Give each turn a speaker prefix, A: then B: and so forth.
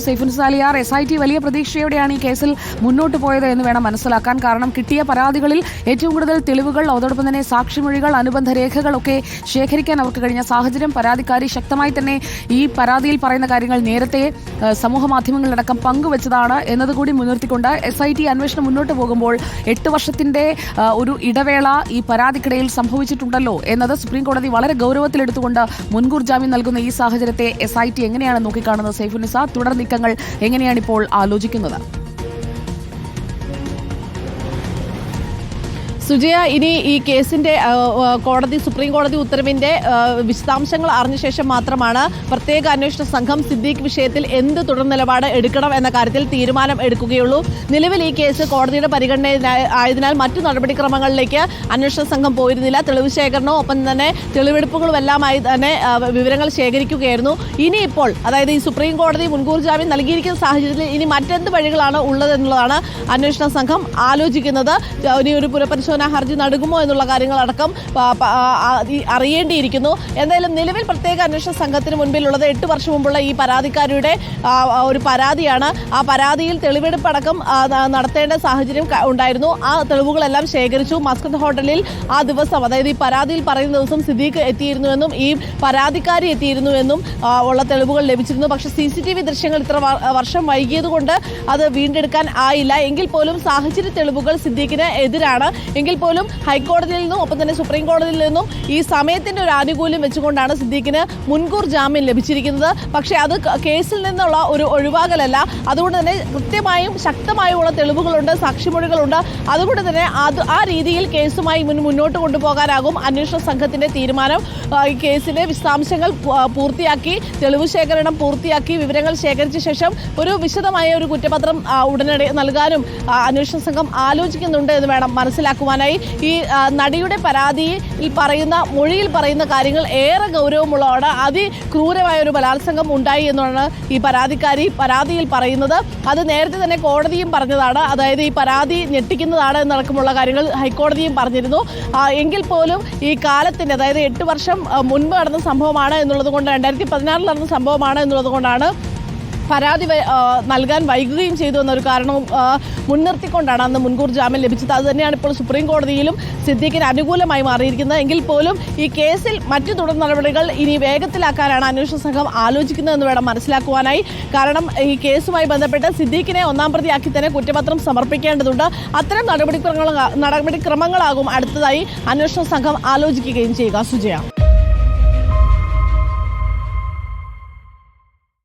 A: സൈഫുൻസാലിയാർ SIT വലിയ പ്രതീക്ഷയോടെയാണ് ഈ കേസിൽ മുന്നോട്ട് പോയത് എന്ന് വേണം മനസ്സിലാക്കാൻ. കാരണം കിട്ടിയ പരാതികളിൽ ഏറ്റവും കൂടുതൽ തെളിവുകൾ, അതോടൊപ്പം തന്നെ സാക്ഷിമൊഴികൾ, അനുബന്ധ രേഖകളൊക്കെ ശേഖരിക്കാൻ അവർക്ക് കഴിഞ്ഞ സാഹചര്യം, പരാതിക്കാരി ശക്തമായി തന്നെ ഈ പരാതിയിൽ പറയുന്ന കാര്യങ്ങൾ നേരത്തെ സമൂഹ മാധ്യമങ്ങളിലടക്കം പങ്കുവച്ചതാണ് എന്നതുകൂടി മുൻനിർത്തിക്കൊണ്ട് SIT അന്വേഷണം മുന്നോട്ട് പോകുമ്പോൾ 8 വർഷത്തിന്റെ ഒരു ഇടവേള ഈ പരാതിക്കിടയിൽ സംഭവിച്ചിട്ടുണ്ടല്ലോ എന്നത് സുപ്രീം കോടതി വളരെ ഗൗരവത്തിലെടുത്തുകൊണ്ട് മുൻകൂർ ജാമ്യം നൽകുന്ന ഈ സാഹചര്യത്തെ SIT എങ്ങനെയാണ് നോക്കിക്കാണുന്നത്? സൈഫുന്നിസ, തുടർ നീക്കങ്ങൾ എങ്ങനെയാണിപ്പോൾ ആലോചിക്കുന്നത്?
B: സുജയ, ഇനി ഈ കേസിന്റെ സുപ്രീം കോടതി ഉത്തരവിന്റെ വിശദാംശങ്ങൾ അറിഞ്ഞ ശേഷം മാത്രമാണ് പ്രത്യേക അന്വേഷണ സംഘം സിദ്ദീഖ് വിഷയത്തിൽ എന്ത് തുടർ നിലപാട് എടുക്കണം എന്ന കാര്യത്തിൽ തീരുമാനം എടുക്കുകയുള്ളൂ. നിലവിൽ ഈ കേസ് കോടതിയുടെ പരിഗണന ആയതിനാൽ മറ്റു നടപടിക്രമങ്ങളിലേക്ക് അന്വേഷണ സംഘം പോയിരുന്നില്ല. തെളിവ് ശേഖരണവും ഒപ്പം തന്നെ തെളിവെടുപ്പുകളും എല്ലാമായി തന്നെ വിവരങ്ങൾ ശേഖരിക്കുകയായിരുന്നു. ഇനിയിപ്പോൾ, അതായത് ഈ സുപ്രീം കോടതി മുൻകൂർ ജാമ്യം നൽകിയിരിക്കുന്ന സാഹചര്യത്തിൽ ഇനി മറ്റെന്ത് വഴികളാണ് ഉള്ളതെന്നുള്ളതാണ് അന്വേഷണ സംഘം ആലോചിക്കുന്നത്. ഇനി ഒരു പുനഃപരിശോധന ഹർജി നൽകുമോ എന്നുള്ള കാര്യങ്ങളടക്കം അറിയേണ്ടിയിരിക്കുന്നു. എന്തായാലും നിലവിൽ പ്രത്യേക അന്വേഷണ സംഘത്തിന് മുൻപിലുള്ളത് 8 വർഷം മുമ്പുള്ള ഈ പരാതിക്കാരുടെ ഒരു പരാതിയാണ്. ആ പരാതിയിൽ തെളിവെടുപ്പടക്കം നടത്തേണ്ട സാഹചര്യം ഉണ്ടായിരുന്നു. ആ തെളിവുകളെല്ലാം ശേഖരിച്ചു. മസ്കത്ത് ഹോട്ടലിൽ ആ ദിവസം, അതായത് ഈ പരാതിയിൽ പറയുന്ന ദിവസം സിദ്ദീഖ് എത്തിയിരുന്നുവെന്നും ഈ പരാതിക്കാരി എത്തിയിരുന്നുവെന്നും ഉള്ള തെളിവുകൾ ലഭിച്ചിരുന്നു. പക്ഷേ CCTV ദൃശ്യങ്ങൾ ഇത്ര വർഷം വൈകിയത് കൊണ്ട് അത് വീണ്ടെടുക്കാൻ ആയില്ല. എങ്കിൽ പോലും സാഹചര്യ തെളിവുകൾ സിദ്ദീഖിന് എതിരാണ്. എങ്കിൽ പോലും ഹൈക്കോടതിയിൽ നിന്നും ഒപ്പം തന്നെ സുപ്രീം കോടതിയിൽ നിന്നും ഈ സമയത്തിന്റെ ഒരു ആനുകൂല്യം വെച്ചുകൊണ്ടാണ് സിദ്ദീഖിന് മുൻകൂർ ജാമ്യം ലഭിച്ചിരിക്കുന്നത്. പക്ഷേ അത് കേസിൽ നിന്നുള്ള ഒരു ഒഴിവാകലല്ല. അതുകൊണ്ട് തന്നെ കൃത്യമായും ശക്തമായുള്ള തെളിവുകളുണ്ട്, സാക്ഷിമൊഴികളുണ്ട്. അതുകൊണ്ട് തന്നെ ആ രീതിയിൽ കേസുമായി മുന്നോട്ട് കൊണ്ടുപോകാനാകും അന്വേഷണ സംഘത്തിന്റെ തീരുമാനം. ഈ കേസിലെ വിശദാംശങ്ങൾ പൂർത്തിയാക്കി, തെളിവ് ശേഖരണം പൂർത്തിയാക്കി, വിവരങ്ങൾ ശേഖരിച്ച ശേഷം ഒരു വിശദമായ ഒരു കുറ്റപത്രം ഉടനടി നൽകാനും അന്വേഷണ സംഘം ആലോചിക്കുന്നുണ്ട് എന്ന് വേണം മനസ്സിലാക്കുവാനായി. ഈ നടിയുടെ പരാതിയിൽ പറയുന്ന, മൊഴിയിൽ പറയുന്ന കാര്യങ്ങൾ ഏറെ ഗൗരവമുള്ളതാണ്. അതിക്രൂരമായ ഒരു ബലാത്സംഗം ഉണ്ടായി എന്നാണ് ഈ പരാതിക്കാരി പരാതിയിൽ പറയുന്നത്. അത് നേരത്തെ തന്നെ കോടതിയും പറഞ്ഞതാണ്. അതായത് ഈ പരാതി ഞെട്ടിക്കുന്നതാണ് എന്നടക്കമുള്ള കാര്യങ്ങൾ ഹൈക്കോടതിയും പറഞ്ഞിരുന്നു. എങ്കിൽ പോലും ഈ കാലത്തിന്റെ, അതായത് 8 വർഷം മുൻപ് നടന്ന സംഭവമാണ് എന്നുള്ളത് കൊണ്ട്, 2016 നടന്ന സംഭവമാണ് എന്നുള്ളത് കൊണ്ടാണ് പരാതി നൽകാൻ വൈകുകയും ചെയ്തു എന്നൊരു കാരണവും മുൻനിർത്തിക്കൊണ്ടാണ് അന്ന് മുൻകൂർ ജാമ്യം ലഭിച്ചത്. അത് തന്നെയാണ് ഇപ്പോൾ സുപ്രീം കോടതിയിലും സിദ്ദീഖിന് അനുകൂലമായി മാറിയിരിക്കുന്നത്. എങ്കിൽ പോലും ഈ കേസിൽ മറ്റു തുടർ നടപടികൾ ഇനി വേഗത്തിലാക്കാനാണ് അന്വേഷണ സംഘം ആലോചിക്കുന്നതെന്ന് വേണം മനസ്സിലാക്കുവാനായി. കാരണം ഈ കേസുമായി ബന്ധപ്പെട്ട് സിദ്ദീഖിനെ ഒന്നാം പ്രതിയാക്കി തന്നെ കുറ്റപത്രം സമർപ്പിക്കേണ്ടതുണ്ട്. അത്തരം നടപടിക്രമങ്ങളാകും അടുത്തതായി അന്വേഷണ സംഘം ആലോചിക്കുകയും ചെയ്യുക. സുജയ.